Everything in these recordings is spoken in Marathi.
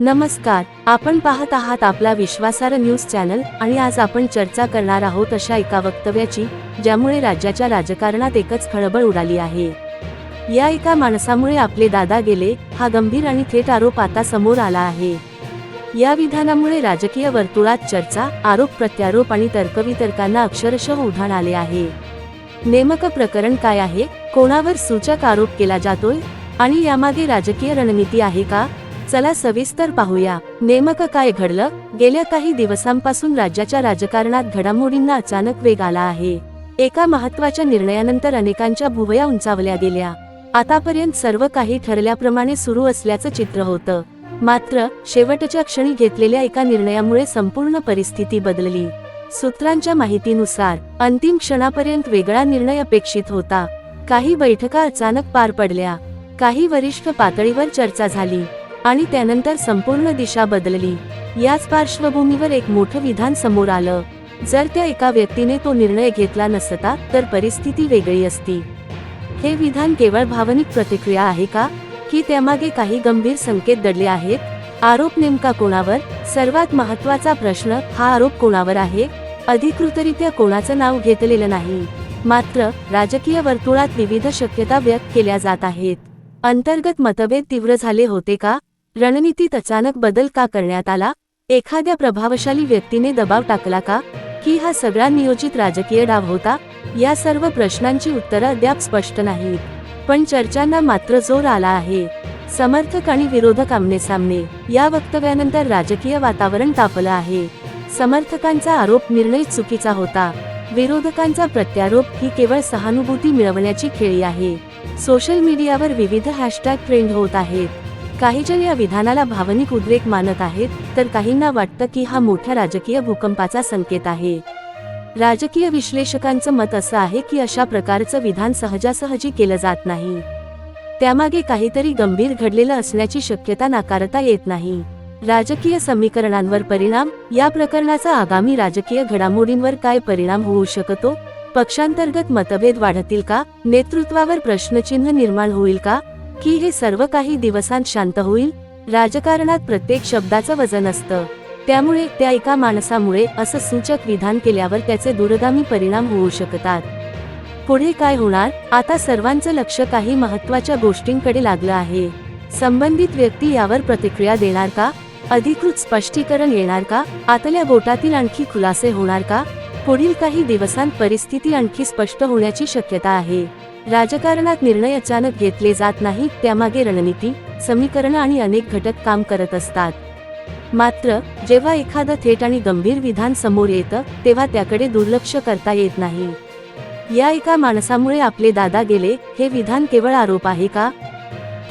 नमस्कार, आपण पाहत आहात आपला विश्वासार्ह न्यूज चॅनल आणि आज आपण चर्चा करणार आहोत अशा एका वक्तव्याची ज्यामुळे राज्याच्या राजकारणात एकच खळबळ उडाली आहे। या एका माणसामुळे आपले दादा गेले हा गंभीर आणि थेट आरोप आता समोर आला आहे। या विधानामुळे राजकीय वर्तुळात चर्चा, आरोप प्रत्यारोप आणि तर्कवितर्कांना अक्षरशः उधाण आले आहे। नेमकं प्रकरण काय आहे, कोणावर सूचक आरोप केला जातोय आणि यामागे राजकीय रणनीती आहे का? चला सविस्तर पाहूया नेमकं काय घडलं। गेल्या काही दिवसांपासून राज्याच्या राजकारणात घडामोडींना अचानक वेग आला आहे। एका महत्त्वाच्या निर्णयानंतर अनेकांच्या भुवया उंचावल्या गेल्या। आतापर्यंत सर्व काही ठरल्याप्रमाणे सुरू असल्याचं चित्र होतं, मात्र शेवटच्या क्षणी घेतलेल्या एका निर्णयामुळे संपूर्ण परिस्थिती बदलली। सूत्रांच्या माहितीनुसार अंतिम क्षणापर्यंत वेगळा निर्णय अपेक्षित होता। काही बैठका अचानक पार पडल्या, काही वरिष्ठ पातळीवर चर्चा झाली आणि त्यानंतर संपूर्ण दिशा बदलली। याच पार्श्वभूमीवर एक मोठं विधान समोर आलं। जर त्या एका व्यक्तीने तो निर्णय घेतला नसता तर परिस्थिती वेगळी असती। हे विधान केवळ भावनिक प्रतिक्रिया आहे का, की त्यामागे काही गंभीर संकेत दडले आहेत? आरोप नेमका कोणावर? सर्वात महत्त्वाचा प्रश्न, हा आरोप कोणावर आहे? अधिकृतरित्या कोणाचं नाव घेतलेलं नाही, मात्र राजकीय वर्तुळात विविध शक्यता व्यक्त केल्या जात आहेत। अंतर्गत मतभेद तीव्र झाले होते का? रणनीतीत अचानक बदल का करण्यात आला? एखाद्या प्रभावशाली व्यक्तीने दबाव टाकला का, की हा सगळा नियोजित राजकीय डाव होता? या सर्व प्रश्नांची उत्तरं अद्याप स्पष्ट नाहीत, पण चर्चांना मात्र जोर आला आहे। समर्थक आणि विरोधक आमनेसामने। या वक्तव्यानंतर राजकीय वातावरण तापलं आहे। समर्थकांचा आरोप निर्णय चुकीचा होता, विरोधकांचा प्रत्यारोप ही केवळ सहानुभूती मिळवण्याची खेळी आहे। सोशल मीडियावर विविध हॅशटॅग ट्रेंड होत आहेत। काही जण या विधानाला भावनिक उद्रेक मानत आहेत, तर काहींना वाटतं की हा मोठ्या राजकीय भूकंपाचा संकेत आहे। राजकीय विश्लेषकांचं मत असं आहे की अशा प्रकारचं विधान सहजासहजी केलं जात नाही, त्यामागे काहीतरी गंभीर घडलेलं असण्याची शक्यता नाकारता येत नाही। राजकीय समीकरणांवर परिणाम, या प्रकरणाचा आगामी राजकीय घडामोडींवर काय परिणाम होऊ शकतो? पक्षांतर्गत मतभेद वाढतील का? नेतृत्वावर प्रश्नचिन्ह निर्माण होईल का, की हे सर्व काही दिवसांत शांत होईल? राजकारणात प्रत्येक शब्दाचं वजन असतं, त्यामुळे त्या एका माणसामुळे असं सूचक विधान केल्यावर त्याचे दूरगामी परिणाम होऊ शकतात। पुढे काय होणार? आता सर्वांचं लक्ष काही महत्त्वाच्या गोष्टींकडे लागलं आहे। संबंधित व्यक्ती यावर प्रतिक्रिया देणार का? अधिकृत स्पष्टीकरण येणार का? आतल्या गोटातील आणखी खुलासे होणार का? पुढील काही दिवसांत परिस्थिती आणखी स्पष्ट होण्याची शक्यता आहे। राजकारणात निर्णय अचानक घेतले जात नाहीत, त्यामागे रणनीती, समीकरण आणि अनेक घटक काम करत असतात। मात्र जेव्हा एखादं थेट आणि गंभीर विधान समोर येतं तेव्हा त्याकडे दुर्लक्ष करता येत नाही। या एका माणसामुळे आपले दादा गेले हे विधान केवळ आरोप आहे का,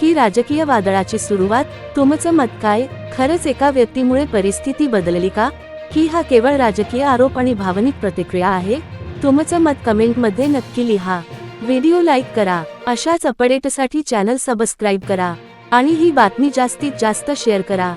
की राजकीय वादळाची सुरुवात? तुमचं मत काय? खरंच एका व्यक्तीमुळे परिस्थिती बदलली का, की हा केवळ राजकीय आरोप आणि भावनिक प्रतिक्रिया आहे? तुमचं मत कमेंटमध्ये नक्की लिहा। व्हिडिओ लाईक करा, अशाच अपडेटसाठी चॅनल सबस्क्राईब करा आणि ही बातमी जास्तीत जास्त शेअर करा।